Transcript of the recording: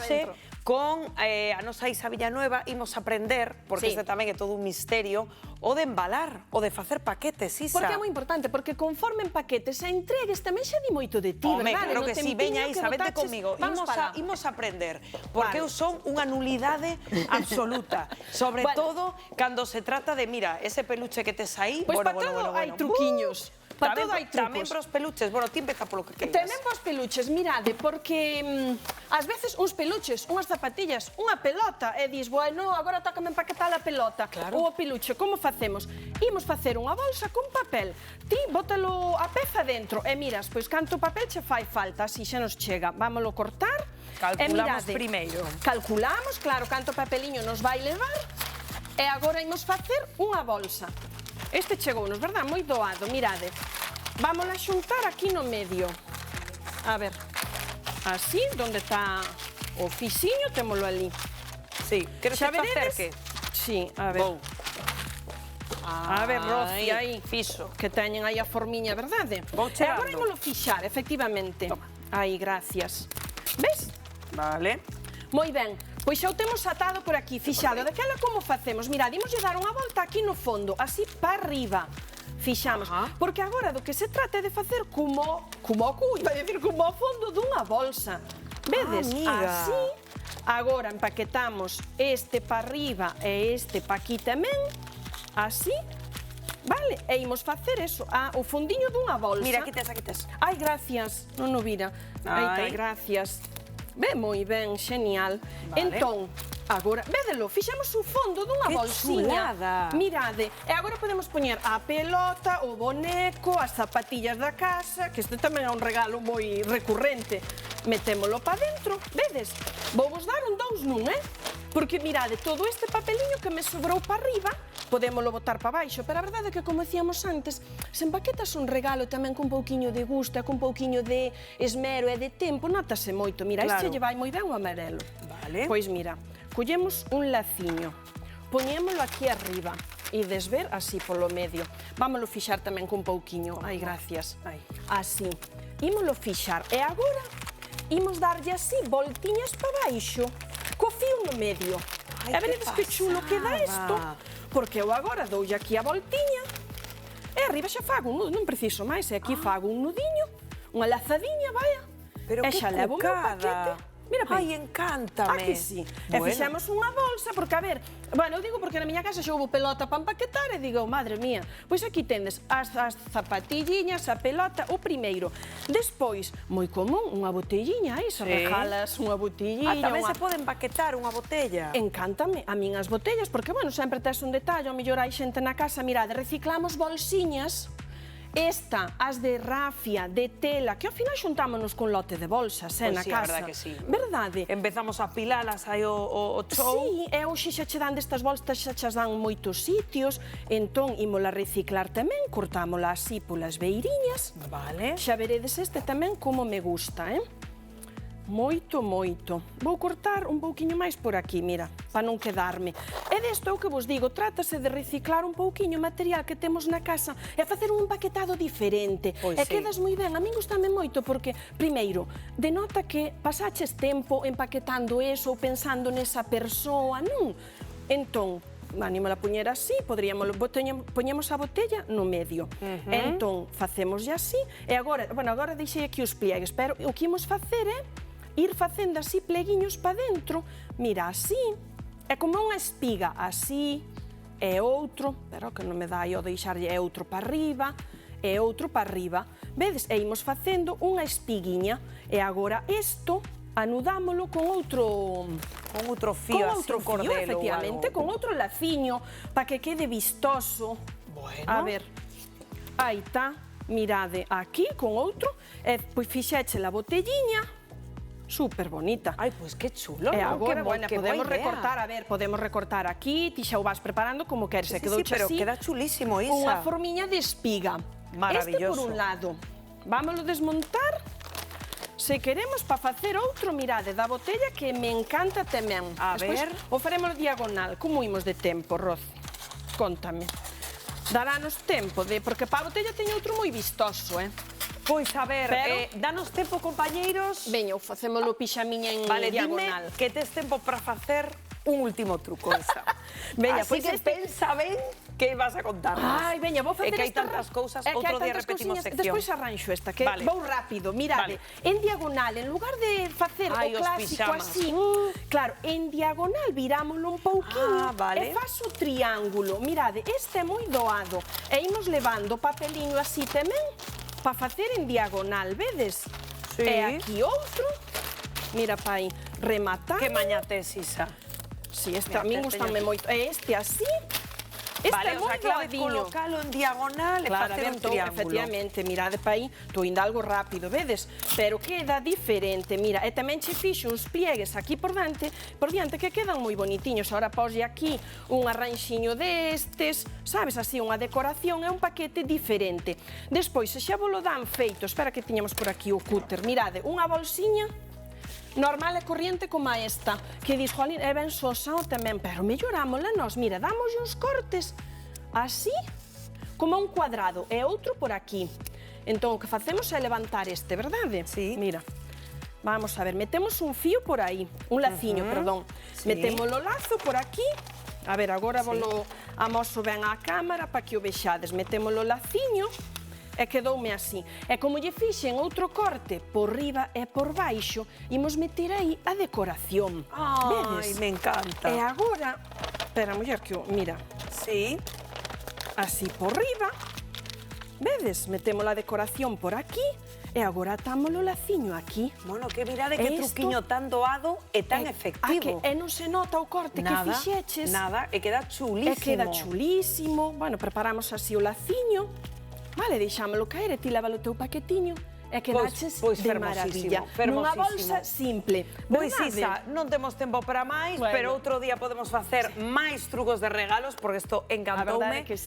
hoxe con a nosa Isa Villanueva imos aprender, porque este tamén é todo un misterio, o de embalar, o de facer paquetes, Isa. Porque é moi importante, porque conforme en paquetes e entregues tamén xa di moito de ti, verdade? Claro que sí, veña Isa, vete comigo. Imos a aprender, porque eu son unha nulidade absoluta, sobre todo cando se trata de, mira, ese peluche que tes aí, Pois para todo hai truquiños. Para todo hai trucos. Tamén para os peluches, bueno, ti empeza polo que queiras. Tamén para os peluches, mirade, porque ás veces uns peluches, unhas zapatillas, unha pelota, e dis, bueno, agora tócame empaquetar a pelota, ou o peluche, como facemos? Imos facer unha bolsa con papel, ti bótalo a peza dentro, e miras, pois canto papel che fai falta, así xa nos chega, vámolo cortar, calculamos primeiro. Calculamos, claro, canto papeliño nos vai levar, e agora imos facer unha bolsa. Este chegounos, verdad? Moi doado, mirade. Vámola xuntar aquí no medio. A ver, así, donde está o fixiño, témolo ali. Sí, queres que te acerque? Sí, a ver. A ver, Roci, aí. Fixo. Que teñen aí a formiña, verdade? Vou chegando. E agora ímolo fixar, efectivamente. Toma. Aí, gracias. Ves? Vale. Moi ben. Pois xa o temos atado por aquí, fixado. Daquela como facemos? Mirad, imos lle dar unha volta aquí no fondo, así para arriba. Fixamos. Porque agora do que se trata é de facer como o fondo dunha bolsa. Vedes? Así. Agora empaquetamos este para arriba e este para aquí tamén. Así. Vale, e imos facer eso, o fondiño dunha bolsa. Mira, aquí tes. Ai, gracias, non o vira. Aí está, gracias. Ve moi ben, xenial. Entón, agora, védelo, fixemos o fondo dunha bolsiña. Que chulada! Mirade, e agora podemos poñer a pelota, o boneco, as zapatillas da casa, que este tamén é un regalo moi recurrente. Metémolo para dentro, vedes? Vou vos dar un 2 nun, Porque, mirade, todo este papeliño que me sobrou para arriba, podémolo botar para baixo, pero a verdade é que, como decíamos antes, se empaquetas un regalo tamén con pouquiño de gusto, con pouquiño de esmero e de tempo, notase moito. Mira, este lle vai moi ben o amarelo. Vale. Pois mira, collemos un laciño, poñémolo aquí arriba, e desver así polo medio. Vámolo fixar tamén con pouquiño. Ai, gracias. Así. Ímolo fixar. E agora, imos darlle así voltiñas para baixo, co fío no medio. E veredes que chulo queda isto? Porque eu agora doulle aquí a voltiña e arriba xa fago un nudo, non preciso máis, e aquí fago un nudiño, unha lazadiña, vaya. Pero que xa levo o meu paquete. Mira, ai, encántame. Aquí sí. E fixemos unha bolsa, porque, a ver, bueno, eu digo porque na miña casa xa houve pelota para empaquetar e digo, madre mía, pois aquí tendes as zapatilliñas, a pelota, o primeiro. Despois, moi común, unha botelliña, se regalas unha botelliña. Tamén se pode empaquetar unha botella. Encántame a min as botellas, porque, bueno, sempre tes un detalle, ao mellor hai xente na casa, mirade, reciclamos bolsiñas. Esta, as de rafia, de tela, que ao final xuntámonos con lote de bolsas, na casa. Verdade que sí. Verdade? Empezamos a pilalas aí o show. Sí, e hoxe xa che dan destas bolsas, xa che dan moitos sitios, entón ímola reciclar tamén, cortámola así polas beiriñas. Vale. Xa veredes este tamén como me gusta, Moito, moito. Vou cortar un pouquiño máis por aquí, mira, para non quedarme. E desto é o que vos digo, trátase de reciclar un pouquiño o material que temos na casa e facer un empaquetado diferente. E quedas moi ben, a min gustame moito porque, primeiro, denota que pasaches tempo empaquetando eso ou pensando nesa persoa, non? Entón, anímala a poñer así, poñemos a botella no medio. Entón, facemos así, e agora, bueno, agora deixei aquí os pliegues, pero o que imos facer é ir facendo así pleguiños para dentro, mira, así, é como unha espiga, así, e outro, pero que non me dá o deixarlle, é outro para arriba, e outro para arriba, vedes? E imos facendo unha espiguiña, e agora isto anudámolo con outro fío, así, un cordel, efectivamente, con outro laciño, para que quede vistoso. Bueno. A ver, aí está, mirade, aquí con outro, e pois fixeche a botelliña, super bonita. Ai, pois que chulo, E agora, bueno, podemos recortar, a ver, podemos recortar aquí, ti xa o vas preparando como queres, sí, pero queda chulísimo, Isa. Unha formiña de espiga. Maravilloso. Este por un lado. Vámoslo desmontar. Se queremos para facer outro, mirade, da botella que me encanta tamén. A ver. O faremos diagonal. Como imos de tempo, Roz? Cóntame. Darános tempo de... Porque para a botella teño outro moi vistoso, Pois a ver, danos tempo, compañeiros. Veña, facémolo pixamiña en vale, diagonal. Dime que tes tempo para facer un último truco esa. Veña, así pois que pensa ben que vas a contarnos. Ai, veña, vou facer que hai esta... tantas cousas, outro día repetimos sección. Despois arranxo esta, que vou rápido. Mirade, en diagonal, en lugar de facer o clásico así, claro, en diagonal virámoslo un pouquinho e faço o triángulo. Mirade, este é moi doado. E imos levando o papeliño así tamén para facer en diagonal, vedes? Sí. E aquí outro. Mira, pai, rematar. Que maña tes, Isa? Si, este a min gustanme moito. E este así. Este é moi doadiño. Colocalo en diagonal e facer un triángulo. Efectivamente, mirade pa aí, estou indo algo rápido, vedes? Pero queda diferente, mira, e tamén che fixo uns pliegues aquí por diante que quedan moi bonitiños. Ahora poslle aquí un arranxiño destes, sabes, así, unha decoración, é un paquete diferente. Despois, se xa vos lo dan feito, espera que tiñamos por aquí o cúter, mirade, unha bolsiña normal e corriente como esta, que dis, jolín, é ben sosao tamén, pero mellorámola nós, mira, damos uns cortes así, como un cuadrado, e outro por aquí. Entón, o que facemos é levantar este, verdade? Sí. Mira, vamos a ver, metemos un fío por aí, un laciño, perdón. Metemos o lazo por aquí, a ver, agora volo amoso ben á cámara para que o vexades. Metemos o laciño, e quedoume así. E como lle fixen outro corte por riba e por baixo, imos meter aí a decoración. Ai, me encanta. E agora, espera, muller, que mira. Sí. Así por riba, vedes? Metemos a decoración por aquí, e agora atamos o laciño aquí. Bueno, que mirade que truquiño tan doado e tan efectivo. E non se nota o corte que fixeches. Nada, e queda chulísimo. E queda chulísimo. Bueno, preparamos así o laciño. Vale, deixámolo caer e ti lávalo o teu paquetiño e quedaches de maravilla. Nunha bolsa simple, Pois, Isa, non temos tempo para máis, pero outro día podemos facer máis trucos de regalos, porque isto encantoume.